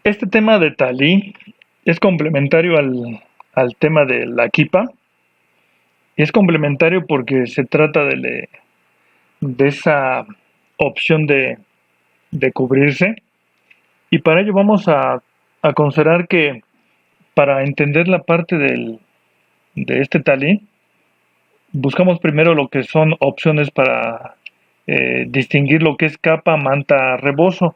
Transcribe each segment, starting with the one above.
Este tema de talí es complementario al tema de la kippah, y es complementario porque se trata de esa opción de cubrirse, y para ello vamos a considerar que para entender la parte de este talí, buscamos primero lo que son opciones para distinguir lo que es capa, manta, rebozo.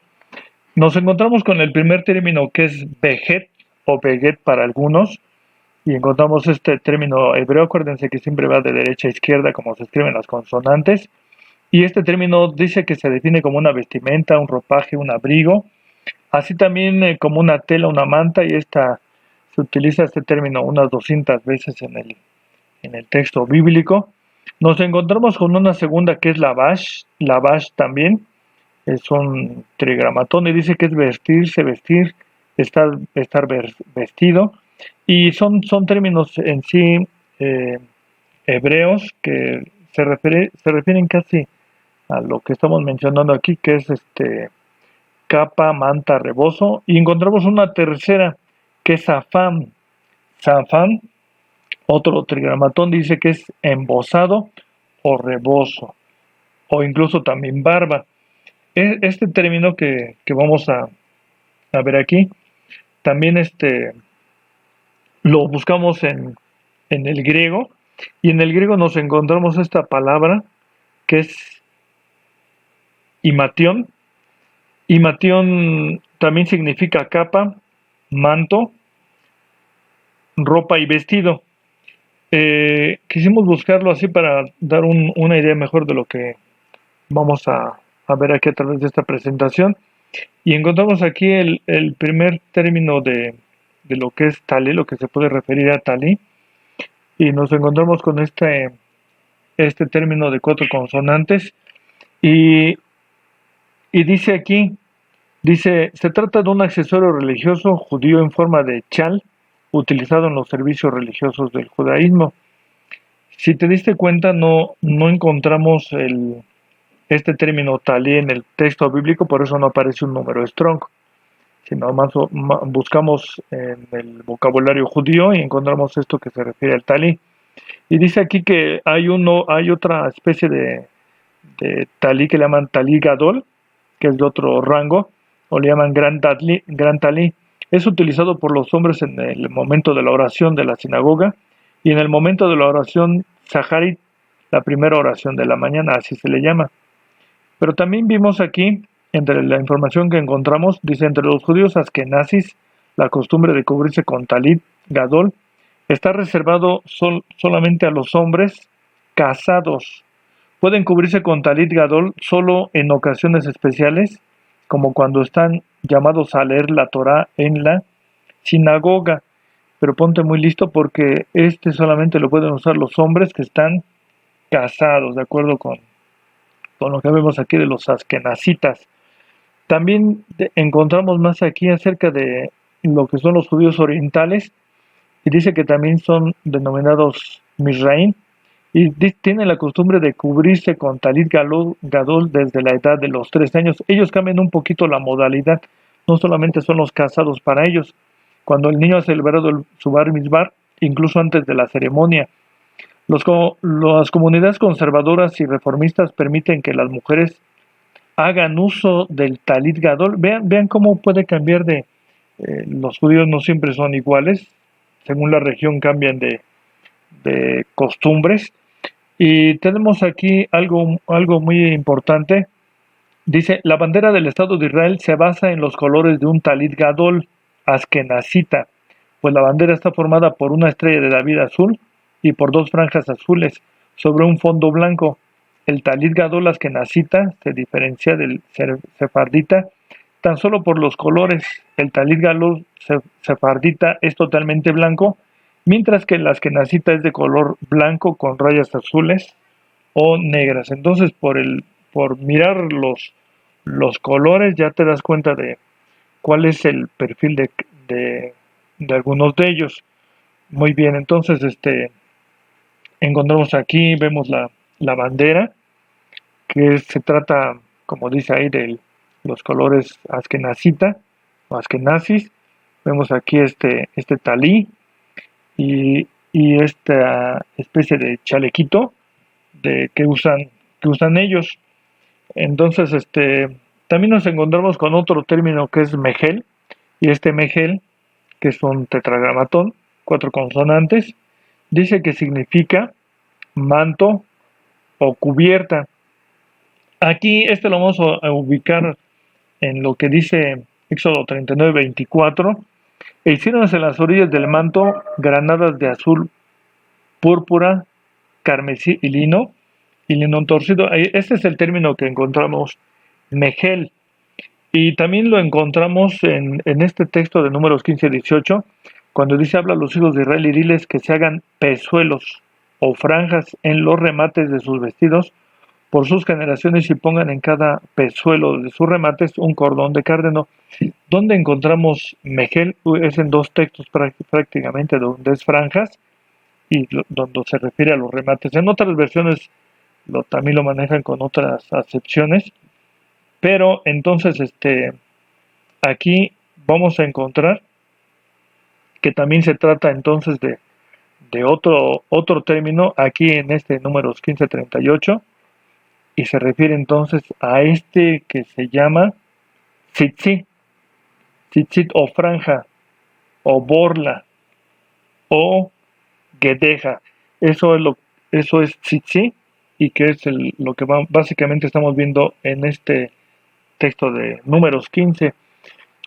Nos encontramos con el primer término que es vejet o veguet para algunos, y encontramos este término hebreo. Acuérdense que siempre va de derecha a izquierda como se escriben las consonantes, y este término dice que se define como una vestimenta, un ropaje, un abrigo, así también como una tela, una manta, y esta se utiliza este término unas 200 veces en el texto bíblico. Nos encontramos con una segunda que es la bash también, es un trigramatón y dice que es vestirse, vestir, estar vestido, y son términos en sí eh, hebreos que se refieren casi a lo que estamos mencionando aquí, que es capa, manta, rebozo, y encontramos una tercera que es zafán. Zafán, otro trigramatón, dice que es embosado o rebozo, o incluso también barba. Este término que vamos a ver aquí, también lo buscamos en el griego, y en el griego nos encontramos esta palabra que es imatión. Imatión también significa capa, manto, ropa y vestido. Quisimos buscarlo así para dar una idea mejor de lo que vamos a ver aquí a través de esta presentación. Y encontramos aquí el primer término de lo que es talí, lo que se puede referir a talí, y nos encontramos con este término de cuatro consonantes, y, y dice aquí, dice, se trata de un accesorio religioso judío en forma de chal, utilizado en los servicios religiosos del judaísmo. Si te diste cuenta, no encontramos este término talí en el texto bíblico, por eso no aparece un número strong, sino más buscamos en el vocabulario judío y encontramos esto que se refiere al talí. Y dice aquí que hay otra especie de talí que le llaman talí gadol, que es de otro rango, o le llaman gran talí. Es utilizado por los hombres en el momento de la oración de la sinagoga y en el momento de la oración saharit, la primera oración de la mañana, así se le llama. Pero también vimos aquí, entre la información que encontramos, dice, entre los judíos askenazis, la costumbre de cubrirse con talit gadol está reservado solamente a los hombres casados. Pueden cubrirse con talit gadol solo en ocasiones especiales, como cuando están llamados a leer la Torá en la sinagoga. Pero ponte muy listo porque solamente lo pueden usar los hombres que están casados, de acuerdo con lo que vemos aquí de los askenazitas. También encontramos más aquí acerca de lo que son los judíos orientales, y dice que también son denominados Mizraim, y tienen la costumbre de cubrirse con talit gadol desde la edad de los 3 años. Ellos cambian un poquito la modalidad, no solamente son los casados para ellos. Cuando el niño ha celebrado su bar mitzvah, incluso antes de la ceremonia, las comunidades conservadoras y reformistas permiten que las mujeres hagan uso del talit gadol. Vean cómo puede cambiar los judíos no siempre son iguales, según la región cambian de costumbres. Y tenemos aquí algo muy importante. Dice, la bandera del Estado de Israel se basa en los colores de un talit gadol askenazita, pues la bandera está formada por una estrella de David azul y por dos franjas azules sobre un fondo blanco. El talit gadol askenazita se diferencia del sefardita tan solo por los colores. El talit gadol sefardita es totalmente blanco, mientras que el askenazita es de color blanco con rayas azules o negras. Entonces, por mirar los colores ya te das cuenta de cuál es el perfil de algunos de ellos. Muy bien, entonces encontramos aquí, vemos la bandera, que se trata, como dice ahí, de los colores askenazita, askenazis. Vemos aquí este talí y esta especie de chalequito que usan ellos. Entonces, también nos encontramos con otro término que es mejel, y este mejel, que es un tetragramatón, 4 consonantes, dice que significa manto o cubierta. Aquí lo vamos a ubicar en lo que dice Éxodo 39:24. E hicieron en las orillas del manto granadas de azul, púrpura, carmesí y lino torcido. Este es el término que encontramos, mejel. Y también lo encontramos en este texto de Números 15:18, cuando dice: habla a los hijos de Israel y diles que se hagan pezuelos o franjas en los remates de sus vestidos por sus generaciones y pongan en cada pezuelo de sus remates un cordón de cárdeno. ¿Dónde encontramos mejel? Es en dos textos prácticamente, donde es franjas y donde se refiere a los remates. En otras versiones también lo manejan con otras acepciones, pero entonces aquí vamos a encontrar que también se trata entonces de otro término aquí en Números 15:38, y se refiere entonces a que se llama tzitzit, tzitzit o franja, o borla, o guedeja. Eso es tzitzit, y que es lo que básicamente estamos viendo en este texto de Números 15.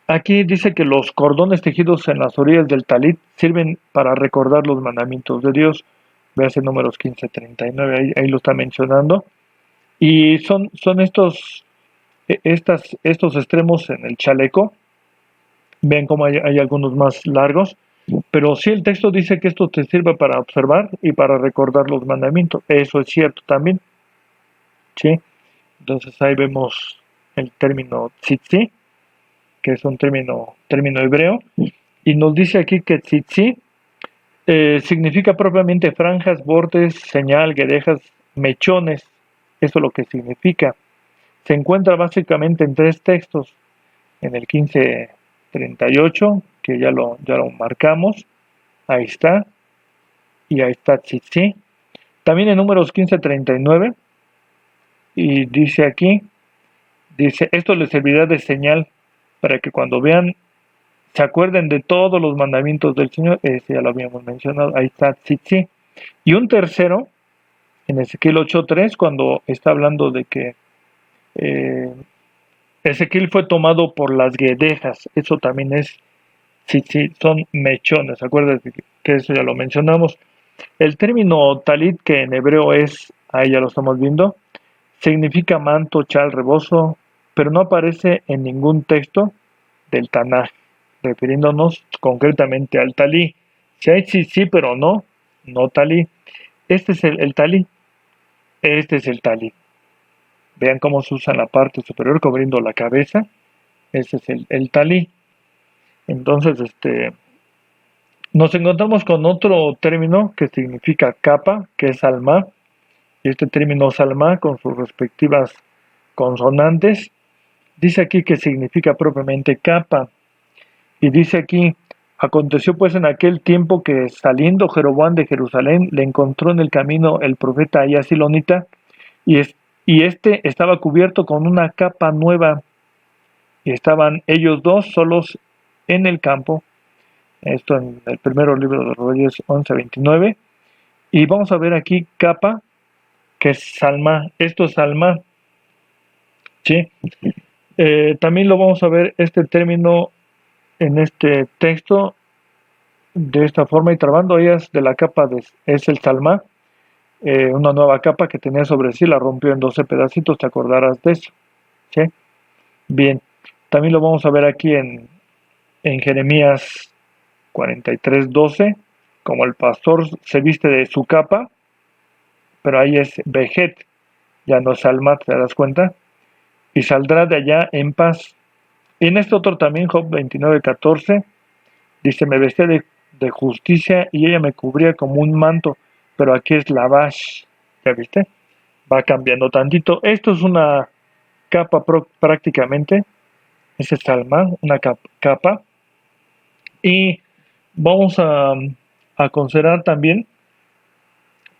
Aquí dice que los cordones tejidos en las orillas del talit sirven para recordar los mandamientos de Dios. Veas en Números 15:39, ahí lo está mencionando. Y son estos extremos en el chaleco. Ven cómo hay algunos más largos. Pero sí, el texto dice que esto te sirve para observar y para recordar los mandamientos. Eso es cierto también. ¿Sí? Entonces ahí vemos el término tzitzit, que es un término hebreo, y nos dice aquí que tzitzit significa propiamente franjas, bordes, señal, guedejas, mechones. Eso es lo que significa. Se encuentra básicamente en tres textos: en el 15:38, que ya lo marcamos, ahí está, y ahí está tzitzit. También en Números 15:39, y dice aquí, esto les servirá de señal para que cuando vean se acuerden de todos los mandamientos del Señor. Ese ya lo habíamos mencionado, ahí está tzitzit. Y un tercero, en Ezequiel 8:3, cuando está hablando de que Ezequiel fue tomado por las guedejas. Eso también es tzitzit, son mechones. Acuérdense que eso ya lo mencionamos. El término talit, que en hebreo ahí ya lo estamos viendo, significa manto, chal, rebozo, pero no aparece en ningún texto del Tanaj, refiriéndonos concretamente al talí. Si hay sí, pero no talí. Este es el talí. Este es el talí. Vean cómo se usa en la parte superior cubriendo la cabeza. Este es el talí. Entonces, nos encontramos con otro término que significa capa, que es alma. Y este término salma, con sus respectivas consonantes, dice aquí que significa propiamente capa. Y dice aquí: aconteció pues en aquel tiempo que saliendo Jeroboam de Jerusalén le encontró en el camino el profeta Ahías Silonita, y estaba cubierto con una capa nueva, y estaban ellos dos solos en el campo. Esto en el primero libro de los Reyes 11:29. Y vamos a ver aquí capa, que es salma. Esto es salma. ¿Sí? También lo vamos a ver este término en este texto de esta forma: y trabando ellas de la capa es el salma, una nueva capa que tenía sobre sí, la rompió en 12 pedacitos. Te acordarás de eso. ¿Sí? Bien, también lo vamos a ver aquí en Jeremías 43:12, como el pastor se viste de su capa, pero ahí es vejet, ya no es salma, ¿te das cuenta? Y saldrá de allá en paz. Y en este otro también, Job 29:14, dice: me vestía de justicia y ella me cubría como un manto, pero aquí es lavash. ¿Ya viste? Va cambiando tantito. Esto es una capa prácticamente ese salma, una capa. Y vamos a considerar también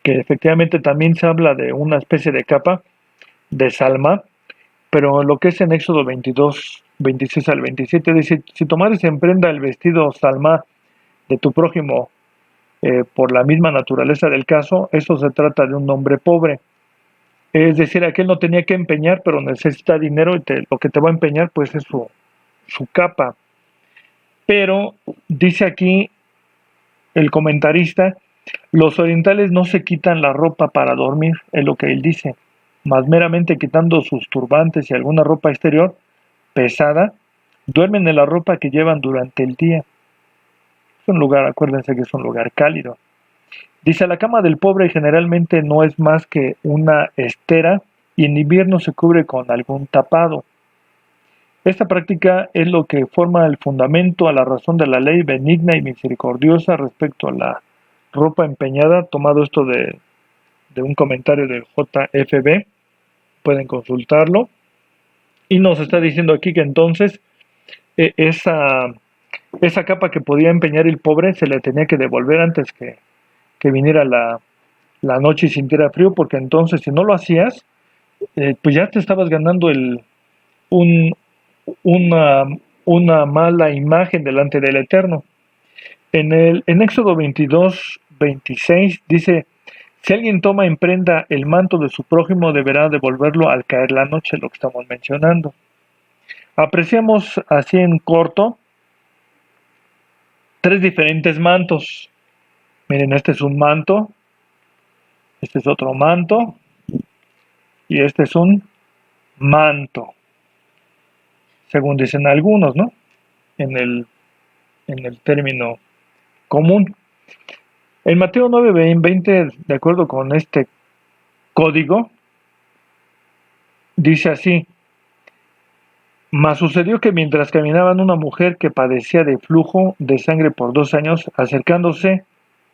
que efectivamente también se habla de una especie de capa de salma, pero lo que es en Éxodo 22, 26 al 27 dice, si tomares en prenda el vestido salma de tu prójimo por la misma naturaleza del caso, eso se trata de un hombre pobre. Es decir, aquel no tenía que empeñar, pero necesita dinero y lo que te va a empeñar pues es su capa. Pero dice aquí el comentarista, los orientales no se quitan la ropa para dormir, es lo que él dice, más meramente quitando sus turbantes y alguna ropa exterior pesada, duermen en la ropa que llevan durante el día. Es un lugar, acuérdense que es un lugar cálido. Dice, la cama del pobre generalmente no es más que una estera y en invierno se cubre con algún tapado. Esta práctica es lo que forma el fundamento a la razón de la ley benigna y misericordiosa respecto a la ropa empeñada, tomado esto de un comentario del JFB, pueden consultarlo, y nos está diciendo aquí que entonces esa capa que podía empeñar el pobre se le tenía que devolver antes que viniera la noche y sintiera frío, porque entonces si no lo hacías, pues ya te estabas ganando un, una, una mala imagen delante del Eterno. En Éxodo 22, 26 dice, si alguien toma en prenda el manto de su prójimo, deberá devolverlo al caer la noche, lo que estamos mencionando. Apreciamos así en corto tres diferentes mantos. Miren, este es un manto, este es otro manto y este es un manto, según dicen algunos, ¿no? En el término común. En Mateo 9:20, de acuerdo con este código, dice así, mas sucedió que mientras caminaban una mujer que padecía de flujo de sangre por 2 años, acercándose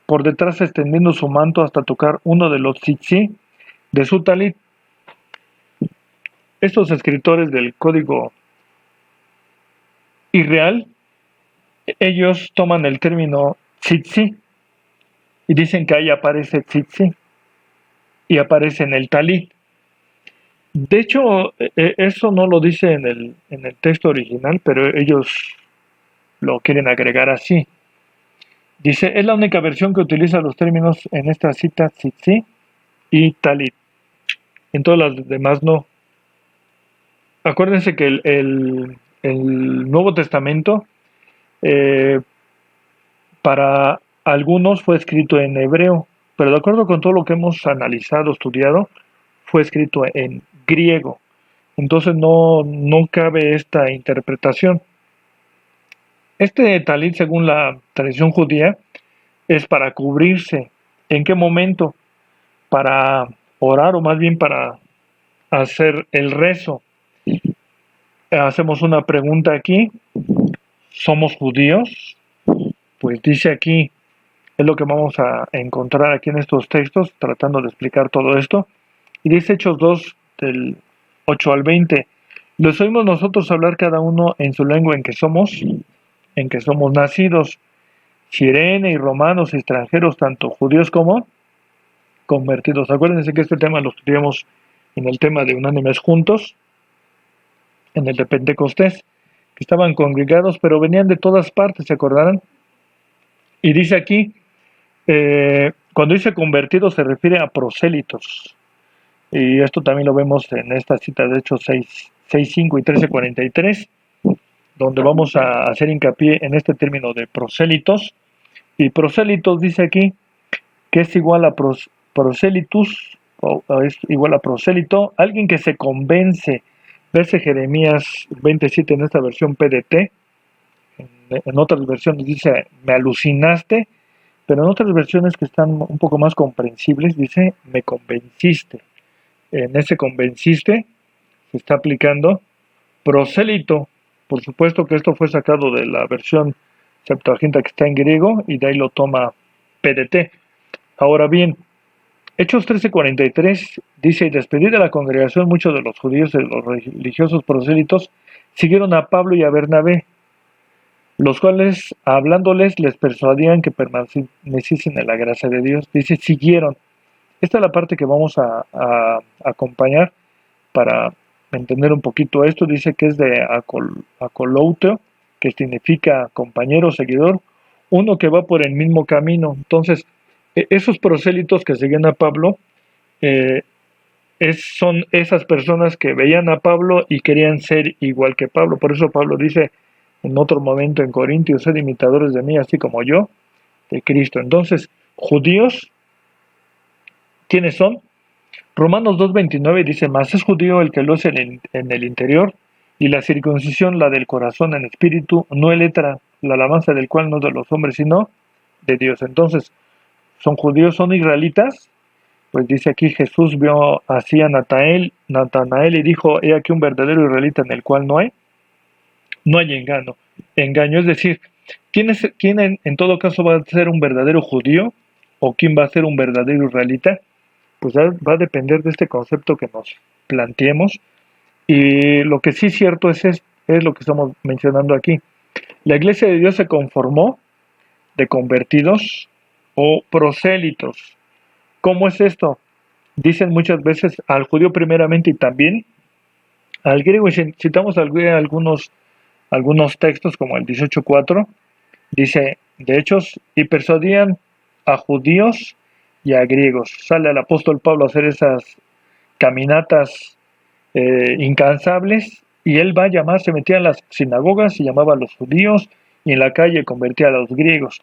por detrás extendiendo su manto hasta tocar uno de los tzitzí de su talit. Estos escritores del código irreal, ellos toman el término tzitzí y dicen que ahí aparece tzitzí y aparece en el talit. De hecho, eso no lo dice en el texto original, pero ellos lo quieren agregar así. Dice, es la única versión que utiliza los términos en esta cita tzitzí y talit. En todas las demás no. Acuérdense que el Nuevo Testamento eh, para algunos fue escrito en hebreo, pero de acuerdo con todo lo que hemos analizado, estudiado, fue escrito en griego. Entonces no cabe esta interpretación. Este talit, según la tradición judía, es para cubrirse. ¿En qué momento? Para orar o más bien para hacer el rezo. Hacemos una pregunta aquí. ¿Somos judíos? Pues dice aquí, es lo que vamos a encontrar aquí en estos textos, tratando de explicar todo esto. Y dice Hechos 2, del 8 al 20. Los oímos nosotros hablar cada uno en su lengua en que somos nacidos, sirene y romanos, extranjeros, tanto judíos como convertidos. Acuérdense que este tema lo estudiamos en el tema de Unánimes Juntos, en el de Pentecostés, que estaban congregados, pero venían de todas partes, ¿se acordarán? Y dice aquí, cuando dice convertidos se refiere a prosélitos. Y esto también lo vemos en esta cita de Hechos 6:5 y 13:43, donde vamos a hacer hincapié en este término de prosélitos. Y prosélitos dice aquí que es igual a prosélitus, o es igual a prosélito, alguien que se convence. Verse Jeremías 27 en esta versión PDT. En otras versiones dice, me alucinaste, pero en otras versiones que están un poco más comprensibles dice, me convenciste. En ese convenciste se está aplicando prosélito. Por supuesto que esto fue sacado de la versión Septuaginta que está en griego y de ahí lo toma PDT. Ahora bien, Hechos 13:43 dice, y despedida la congregación, muchos de los judíos y de los religiosos prosélitos siguieron a Pablo y a Bernabé, los cuales, hablándoles, les persuadían que permaneciesen en la gracia de Dios. Dice, siguieron. Esta es la parte que vamos a acompañar para entender un poquito esto. Dice que es de acolouteo, que significa compañero, seguidor, uno que va por el mismo camino. Entonces, esos prosélitos que siguen a Pablo eh, son esas personas que veían a Pablo y querían ser igual que Pablo. Por eso Pablo dice en otro momento en Corintios, sed imitadores de mí, así como yo, de Cristo. Entonces, judíos, ¿quiénes son? Romanos 2:29 dice, mas es judío el que lo es en el interior, y la circuncisión la del corazón en espíritu, no en letra, la alabanza del cual no de los hombres, sino de Dios. Entonces, son judíos, son israelitas. Pues dice aquí, Jesús vio así a Natanael y dijo, he aquí un verdadero israelita en el cual no hay engaño. Es decir, ¿quién en todo caso va a ser un verdadero judío? ¿O quién va a ser un verdadero israelita? Pues va a depender de este concepto que nos planteemos. Y lo que sí es cierto es lo que estamos mencionando aquí. La iglesia de Dios se conformó de convertidos o prosélitos. ¿Cómo es esto? Dicen muchas veces al judío primeramente y también al griego. Y citamos algunos textos como el 18:4, dice, de hechos, y persuadían a judíos y a griegos. Sale el apóstol Pablo a hacer esas caminatas incansables, y él va a llamar, se metía en las sinagogas y llamaba a los judíos, y en la calle convertía a los griegos.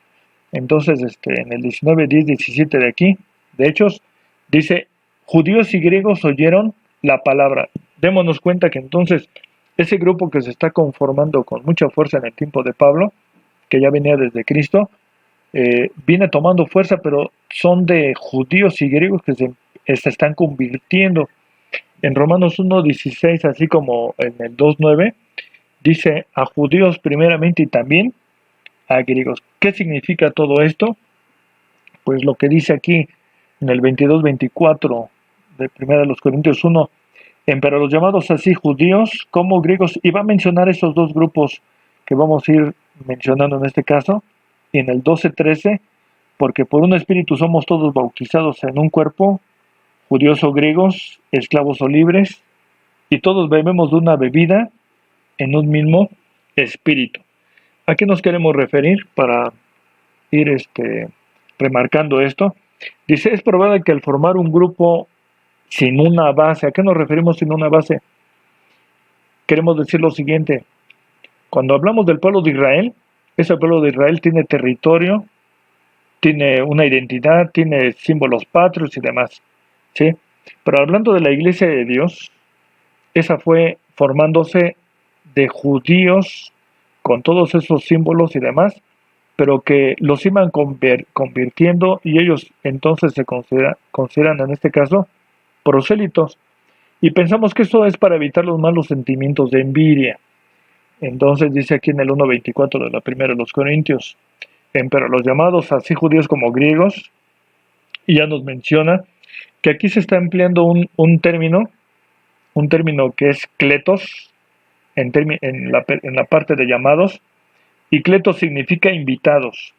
Entonces, en el 19, 10, 17 de aquí, de Hechos, dice, judíos y griegos oyeron la palabra. Démonos cuenta que entonces ese grupo que se está conformando con mucha fuerza en el tiempo de Pablo, que ya venía desde Cristo, viene tomando fuerza, pero son de judíos y griegos que se están convirtiendo. En Romanos 1:16, así como en el 2:9, dice a judíos primeramente y también a griegos. ¿Qué significa todo esto? Pues lo que dice aquí en el 22-24 de 1 Corintios 1, pero los llamados así judíos como griegos, y va a mencionar esos dos grupos que vamos a ir mencionando en este caso, y en el 12-13, porque por un espíritu somos todos bautizados en un cuerpo, judíos o griegos, esclavos o libres, y todos bebemos de una bebida en un mismo espíritu. ¿A qué nos queremos referir para ir remarcando esto? Dice, es probable que al formar un grupo sin una base, ¿a qué nos referimos sin una base? Queremos decir lo siguiente, cuando hablamos del pueblo de Israel, ese pueblo de Israel tiene territorio, tiene una identidad, tiene símbolos patrios y demás, ¿sí? Pero hablando de la iglesia de Dios, esa fue formándose de judíos con todos esos símbolos y demás, pero que los iban convirtiendo, y ellos entonces se consideran en este caso prosélitos. Y pensamos que esto es para evitar los malos sentimientos de envidia. Entonces dice aquí en el 1:24 de la primera de los Corintios, pero los llamados así judíos como griegos, y ya nos menciona que aquí se está empleando un término que es kletos, en la parte de llamados, y kletos significa invitados,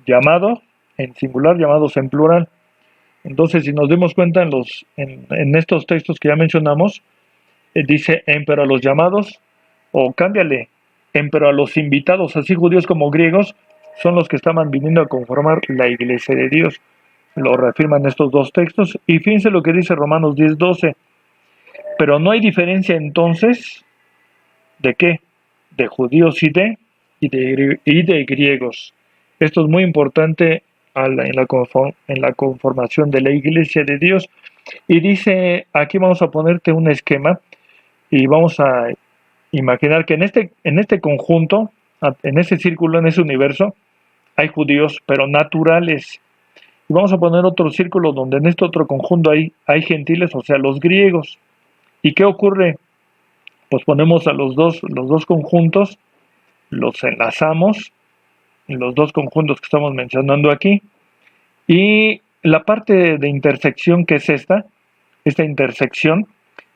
llamados en singular, llamados en plural. Entonces, si nos demos cuenta en estos textos que ya mencionamos, dice, pero a los llamados, o cámbiale, pero a los invitados, así judíos como griegos, son los que estaban viniendo a conformar la iglesia de Dios. Lo reafirman estos dos textos. Y fíjense lo que dice Romanos 10:12. Pero no hay diferencia entonces, ¿de qué? De judíos y de griegos. Esto es muy importante en la conformación de la iglesia de Dios. Y dice, aquí vamos a ponerte un esquema y vamos a imaginar que en este conjunto, en ese círculo, en ese universo, hay judíos, pero naturales. Y vamos a poner otro círculo donde en este otro conjunto hay gentiles, o sea, los griegos. ¿Y qué ocurre? Pues ponemos a los dos conjuntos, los enlazamos, los dos conjuntos que estamos mencionando aquí, y la parte de intersección que es esta intersección,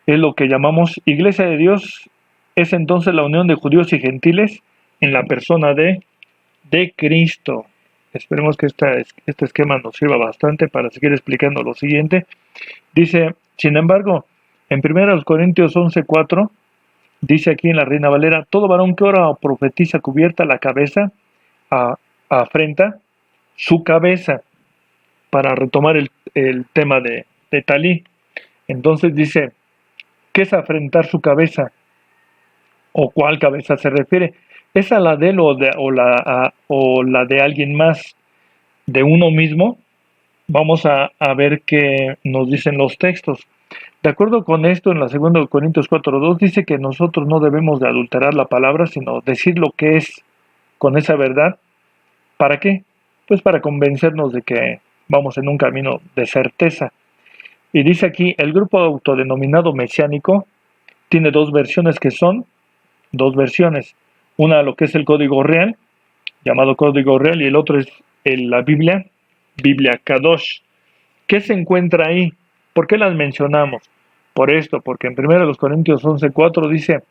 es lo que llamamos Iglesia de Dios es entonces la unión de judíos y gentiles en la persona de Cristo. Esperemos que este esquema nos sirva bastante para seguir explicando lo siguiente. Dice, sin embargo, en 1 Corintios 11:4, dice aquí en la Reina Valera, todo varón que ora o profetiza cubierta la cabeza, afrenta su cabeza, para retomar el tema de Talí. Entonces dice, ¿qué es afrentar su cabeza? ¿O cuál cabeza se refiere? ¿Es a la de él o la de alguien más, de uno mismo? Vamos a ver qué nos dicen los textos. De acuerdo con esto, en la 2 Corintios 4:2 dice que nosotros no debemos de adulterar la palabra, sino decir lo que es con esa verdad. ¿Para qué? Pues para convencernos de que vamos en un camino de certeza. Y dice aquí, el grupo autodenominado mesiánico tiene dos versiones que son dos versiones. Una lo que es el código real, llamado código real, y el otro es la Biblia Kadosh. ¿Qué se encuentra ahí? ¿Por qué las mencionamos? Por esto, porque en 1 Corintios 11:4 dice,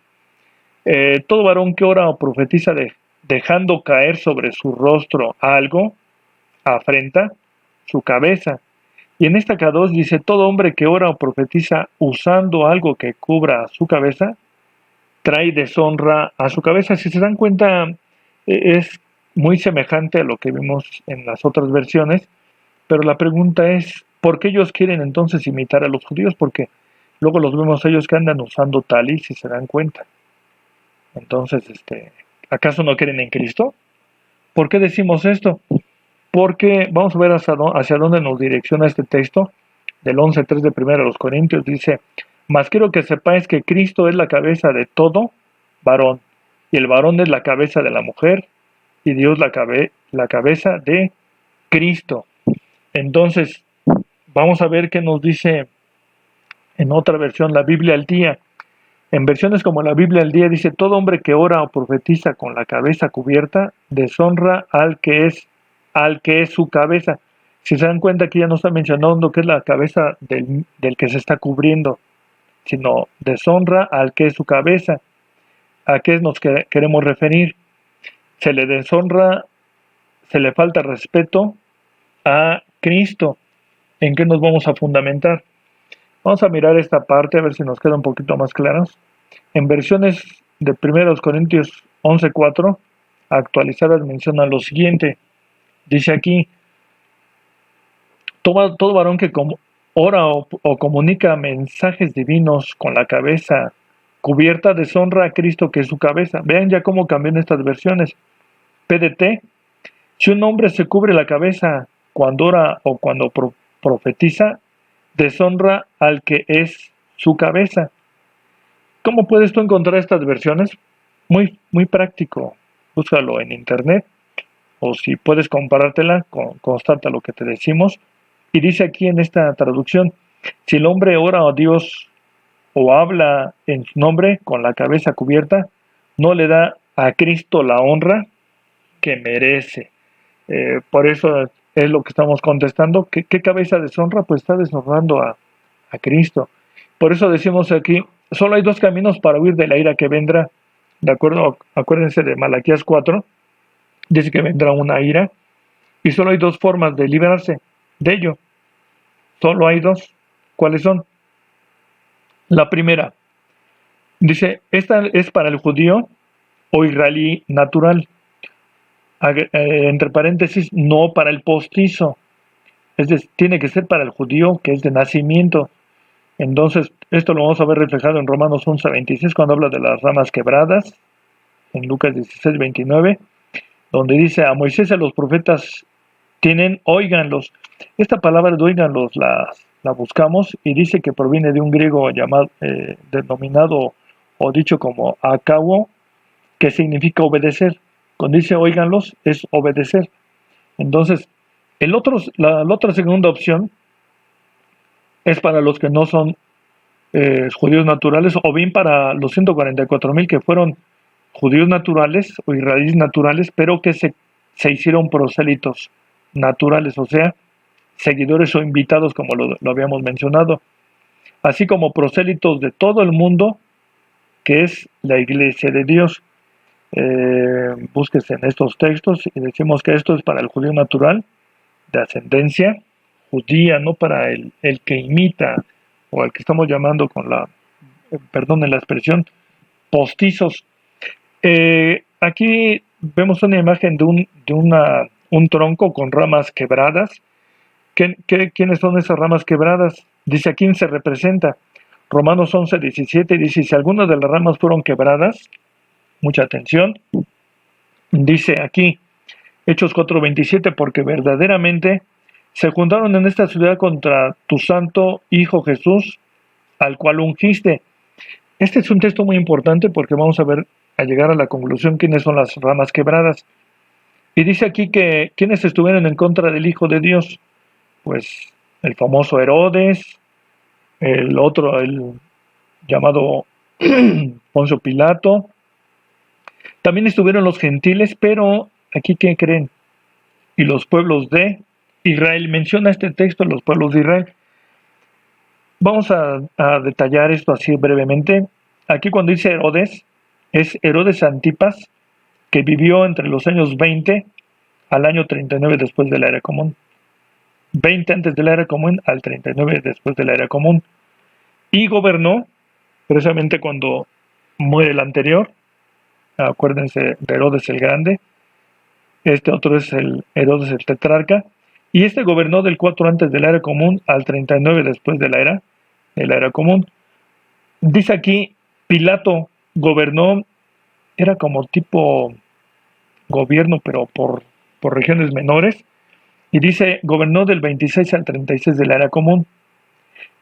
todo varón que ora o profetiza dejando caer sobre su rostro algo, afrenta su cabeza. Y en esta K2 dice, todo hombre que ora o profetiza usando algo que cubra su cabeza, trae deshonra a su cabeza. Si se dan cuenta, es muy semejante a lo que vimos en las otras versiones, pero la pregunta es, ¿por qué ellos quieren entonces imitar a los judíos? Porque luego los vemos ellos que andan usando talis, si se dan cuenta. Entonces, ¿acaso no creen en Cristo? ¿Por qué decimos esto? Porque vamos a ver hacia dónde nos direcciona este texto del 11:3 de 1 Corintios. Dice, mas quiero que sepáis que Cristo es la cabeza de todo varón, y el varón es la cabeza de la mujer, y Dios la cabeza de Cristo. Entonces, vamos a ver qué nos dice en otra versión, la Biblia al día. En versiones como la Biblia al día dice, todo hombre que ora o profetiza con la cabeza cubierta, deshonra al que es su cabeza. Si se dan cuenta, aquí ya no está mencionando que es la cabeza del que se está cubriendo, sino deshonra al que es su cabeza. ¿A qué nos queremos referir? Se le deshonra, se le falta respeto a Cristo. ¿En qué nos vamos a fundamentar? Vamos a mirar esta parte a ver si nos queda un poquito más claros. En versiones de 1 Corintios 11:4, actualizadas, mencionan lo siguiente. Dice aquí, todo varón que ora o comunica mensajes divinos con la cabeza cubierta deshonra a Cristo que es su cabeza. Vean ya cómo cambian estas versiones. PDT, si un hombre se cubre la cabeza cuando ora o cuando profetiza, deshonra al que es su cabeza. ¿Cómo puedes tú encontrar estas versiones? Muy, muy práctico. Búscalo en internet o si puedes comparártela, constata lo que te decimos. Y dice aquí en esta traducción, si el hombre ora a Dios o habla en su nombre con la cabeza cubierta, no le da a Cristo la honra que merece. Por eso es lo que estamos contestando. ¿Qué cabeza deshonra? Pues está deshonrando a Cristo. Por eso decimos aquí, solo hay dos caminos para huir de la ira que vendrá. De acuerdo, acuérdense de Malaquías 4, dice que vendrá una ira, y solo hay dos formas de liberarse de ello. Solo hay dos. ¿Cuáles son? La primera, dice, esta es para el judío o israelí natural. Entre paréntesis, no para el postizo. Es decir, tiene que ser para el judío que es de nacimiento. Entonces, esto lo vamos a ver reflejado en Romanos 11:26 cuando habla de las ramas quebradas, en Lucas 16:29, donde dice, a Moisés y a los profetas tienen, óiganlos. Esta palabra de óiganlos la buscamos y dice que proviene de un griego llamado, denominado o dicho como akao, que significa obedecer. Cuando dice óiganlos, es obedecer. Entonces, la otra segunda opción es para los que no son judíos naturales, o bien para los 144,000 que fueron judíos naturales o israelíes naturales, pero que se hicieron prosélitos naturales, o sea, seguidores o invitados, como lo habíamos mencionado, así como prosélitos de todo el mundo que es la iglesia de Dios. Búsquese en estos textos y decimos que esto es para el judío natural, de ascendencia judía, no para el que imita o al que estamos llamando con la, perdón la expresión, postizos. Aquí vemos una imagen un tronco con ramas quebradas. ¿Quiénes son esas ramas quebradas? Dice, ¿a quién se representa? Romanos 11:17 dice, si algunas de las ramas fueron quebradas, mucha atención, dice aquí, Hechos 4:27, porque verdaderamente se juntaron en esta ciudad contra tu santo Hijo Jesús, al cual ungiste. Este es un texto muy importante porque vamos a llegar a la conclusión quiénes son las ramas quebradas. Y dice aquí que quienes estuvieron en contra del Hijo de Dios, pues el famoso Herodes, el otro, el llamado Poncio Pilato. También estuvieron los gentiles, pero aquí ¿qué creen? Y los pueblos de Israel. Menciona este texto los pueblos de Israel. Vamos a detallar esto así brevemente. Aquí cuando dice Herodes, es Herodes Antipas, que vivió entre los años 20 al año 39 después de la era común. 20 antes de la era común al 39 después de la era común. Y gobernó, precisamente cuando muere el anterior, acuérdense de Herodes el Grande, este otro es el Herodes el Tetrarca, y este gobernó del 4 antes de la era común al 39 después de la era común. Dice aquí, Pilato gobernó, era como tipo gobierno, pero por regiones menores, y dice, gobernó del 26 al 36 de la era común.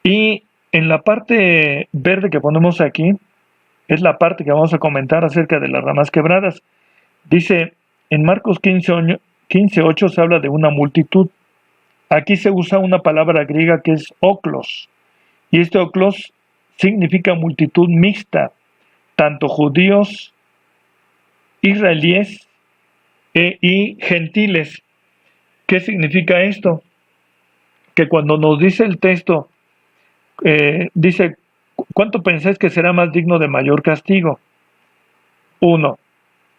Y en la parte verde que ponemos aquí, es la parte que vamos a comentar acerca de las ramas quebradas. Dice, en Marcos 15:8 se habla de una multitud. Aquí se usa una palabra griega que es oklos. Y este oklos significa multitud mixta, tanto judíos, israelíes y gentiles. ¿Qué significa esto? Que cuando nos dice el texto, dice, ¿cuánto pensáis que será más digno de mayor castigo? 1.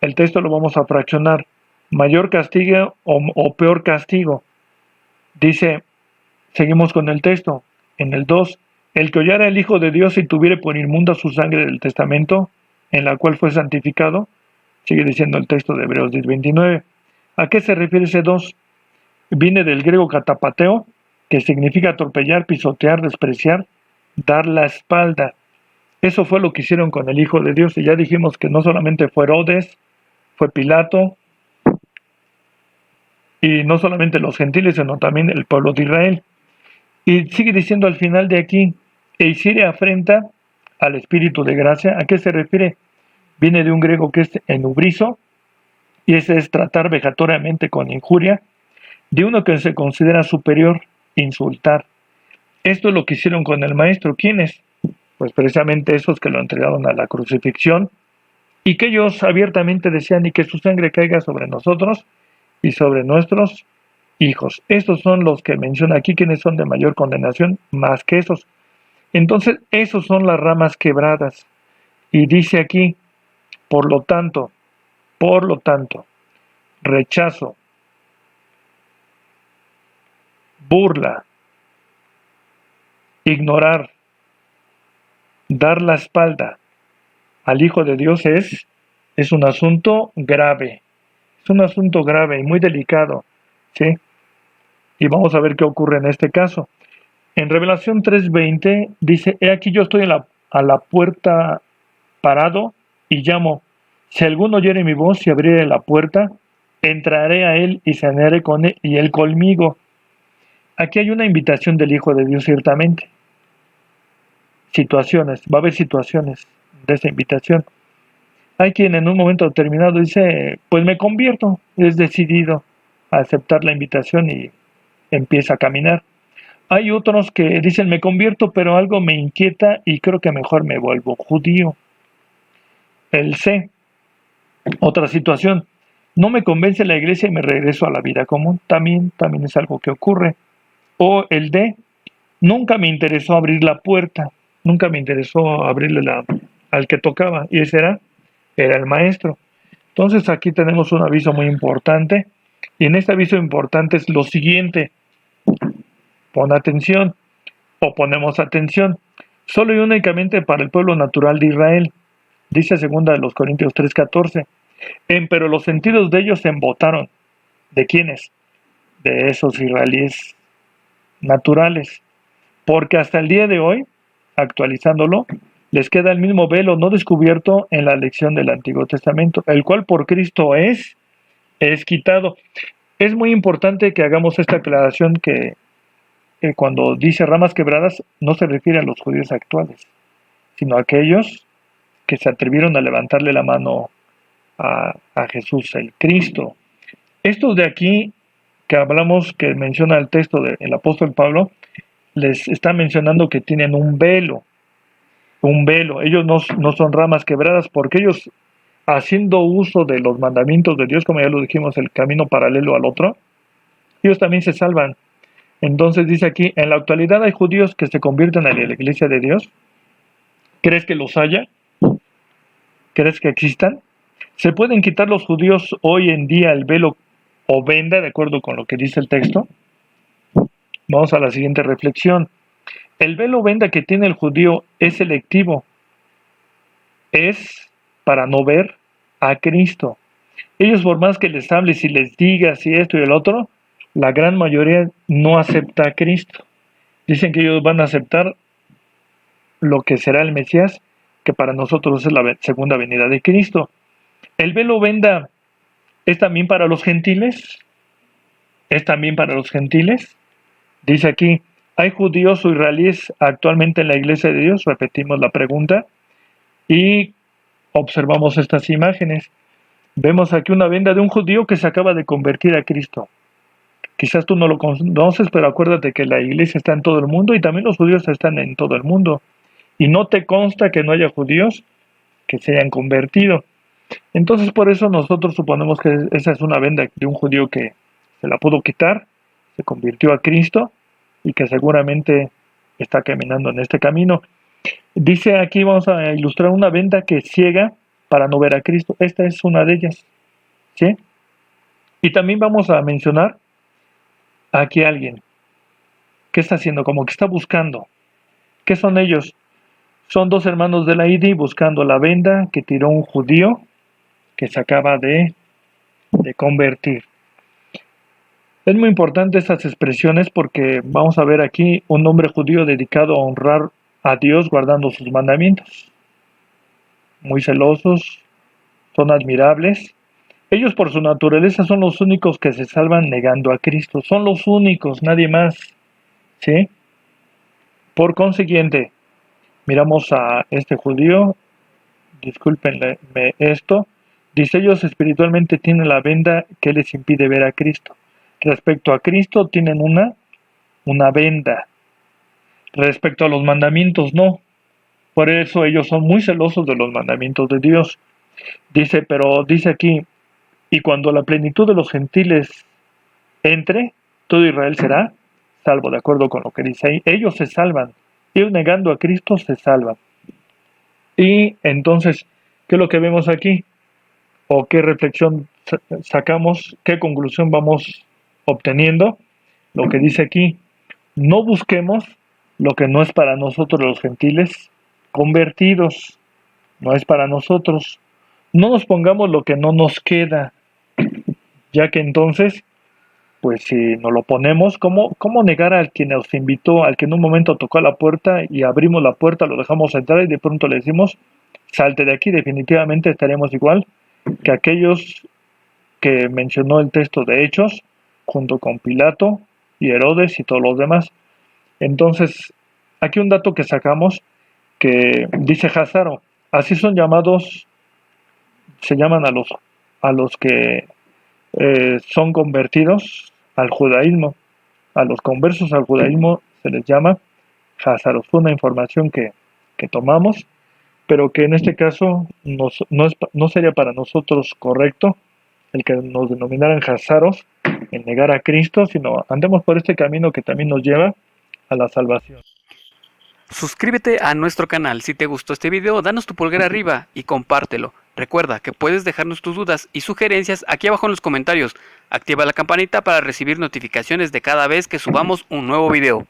El texto lo vamos a fraccionar. Mayor castigo o peor castigo. Dice, seguimos con el texto. En el 2, el que hollara el Hijo de Dios y tuviere por inmunda su sangre del testamento, en la cual fue santificado, sigue diciendo el texto de Hebreos 10:29. ¿A qué se refiere ese 2? Viene del griego catapateo, que significa atropellar, pisotear, despreciar, dar la espalda. Eso fue lo que hicieron con el Hijo de Dios, y ya dijimos que no solamente fue Herodes, fue Pilato, y no solamente los gentiles, sino también el pueblo de Israel. Y sigue diciendo al final de aquí, e hiciere afrenta al Espíritu de gracia. ¿A qué se refiere? Viene de un griego que es enubrizo, y ese es tratar vejatoriamente con injuria, de uno que se considera superior, insultar. Esto es lo que hicieron con el Maestro. ¿Quiénes? Pues precisamente esos que lo entregaron a la crucifixión, y que ellos abiertamente decían, y que su sangre caiga sobre nosotros y sobre nuestros hijos. Estos son los que menciona aquí, quienes son de mayor condenación, más que esos. Entonces, esos son las ramas quebradas. Y dice aquí, por lo tanto, rechazo, burla, ignorar, dar la espalda al Hijo de Dios es un asunto grave. Es un asunto grave y muy delicado, ¿sí? Y vamos a ver qué ocurre en este caso. En Revelación 3:20 dice, he aquí yo estoy a la puerta parado y llamo. Si alguno oyere mi voz y abriere la puerta, entraré a él y cenaré con él y él conmigo. Aquí hay una invitación del Hijo de Dios, ciertamente. Situaciones, va a haber situaciones de esa invitación. Hay quien en un momento determinado dice, pues me convierto, es decidido a aceptar la invitación y empieza a caminar. Hay otros que dicen, me convierto, pero algo me inquieta y creo que mejor me vuelvo judío. El C, otra situación, no me convence la iglesia y me regreso a la vida común. También es algo que ocurre. O el D, nunca me interesó abrir la puerta, nunca me interesó abrirle al que tocaba, y ese era el maestro. Entonces aquí tenemos un aviso muy importante, y en este aviso importante es lo siguiente: pon atención, o ponemos atención, solo y únicamente para el pueblo natural de Israel. Dice segunda de los Corintios 3:14, pero los sentidos de ellos se embotaron. ¿De quiénes? De esos israelíes naturales. Porque hasta el día de hoy, actualizándolo, les queda el mismo velo no descubierto en la lección del Antiguo Testamento, el cual por Cristo es quitado. Es muy importante que hagamos esta aclaración que cuando dice ramas quebradas no se refiere a los judíos actuales, sino a aquellos que se atrevieron a levantarle la mano a Jesús, el Cristo. Estos de aquí que hablamos, que menciona el texto del apóstol Pablo, les está mencionando que tienen un velo. Ellos no son ramas quebradas porque ellos, haciendo uso de los mandamientos de Dios, como ya lo dijimos, el camino paralelo al otro, ellos también se salvan. Entonces dice aquí, en la actualidad hay judíos que se convierten a la iglesia de Dios. ¿Crees que los haya? ¿Crees que existan? ¿Se pueden quitar los judíos hoy en día el velo o venda, de acuerdo con lo que dice el texto? Vamos a la siguiente reflexión. El velo venda que tiene el judío es selectivo. Es para no ver a Cristo. Ellos, por más que les hables y les digas y esto y el otro, la gran mayoría no acepta a Cristo. Dicen que ellos van a aceptar lo que será el Mesías, que para nosotros es la segunda venida de Cristo. ¿El velo venda es también para los gentiles? ¿Es también para los gentiles? Dice aquí, ¿hay judíos o israelíes actualmente en la iglesia de Dios? Repetimos la pregunta y observamos estas imágenes. Vemos aquí una venda de un judío que se acaba de convertir a Cristo. Quizás tú no lo conoces, pero acuérdate que la iglesia está en todo el mundo y también los judíos están en todo el mundo. Y no te consta que no haya judíos que se hayan convertido. Entonces por eso nosotros suponemos que esa es una venda de un judío que se la pudo quitar, se convirtió a Cristo y que seguramente está caminando en este camino. Dice aquí, vamos a ilustrar una venda que ciega para no ver a Cristo. Esta es una de ellas, ¿sí? Y también vamos a mencionar aquí a alguien. ¿Qué está haciendo? Como que está buscando. ¿Qué son ellos? Son dos hermanos de la ID buscando la venda que tiró un judío que se acaba de convertir. Es muy importante estas expresiones porque vamos a ver aquí un hombre judío dedicado a honrar a Dios guardando sus mandamientos. Muy celosos, son admirables. Ellos por su naturaleza son los únicos que se salvan negando a Cristo. Son los únicos, nadie más. ¿Sí? Por consiguiente, miramos a este judío, discúlpenme esto, dice ellos espiritualmente tienen la venda que les impide ver a Cristo. Respecto a Cristo tienen una venda. Respecto a los mandamientos no. Por eso ellos son muy celosos de los mandamientos de Dios. Pero dice aquí, y cuando la plenitud de los gentiles entre, todo Israel será salvo, de acuerdo con lo que dice ahí. Ellos se salvan. Ellos negando a Cristo se salvan. Y entonces, ¿qué es lo que vemos aquí? ¿O qué reflexión sacamos? ¿Qué conclusión vamos obteniendo? Lo que dice aquí, no busquemos lo que no es para nosotros los gentiles convertidos, no es para nosotros. No nos pongamos lo que no nos queda, ya que entonces, pues si nos lo ponemos, ¿cómo negar al que nos invitó, al que en un momento tocó la puerta y abrimos la puerta, lo dejamos entrar y de pronto le decimos, salte de aquí? Definitivamente estaremos igual que aquellos que mencionó el texto de Hechos, junto con Pilato y Herodes y todos los demás. Entonces, aquí un dato que sacamos que dice Hazaro, así son llamados, se llaman a los que son convertidos al judaísmo, a los conversos al judaísmo se les llama Hazaros. Fue una información que tomamos, pero que en este caso no sería para nosotros correcto el que nos denominaran Hazaros, el negar a Cristo, sino andemos por este camino que también nos lleva a la salvación. Suscríbete a nuestro canal. Si te gustó este video, danos tu pulgar arriba y compártelo. Recuerda que puedes dejarnos tus dudas y sugerencias aquí abajo en los comentarios. Activa la campanita para recibir notificaciones de cada vez que subamos un nuevo video.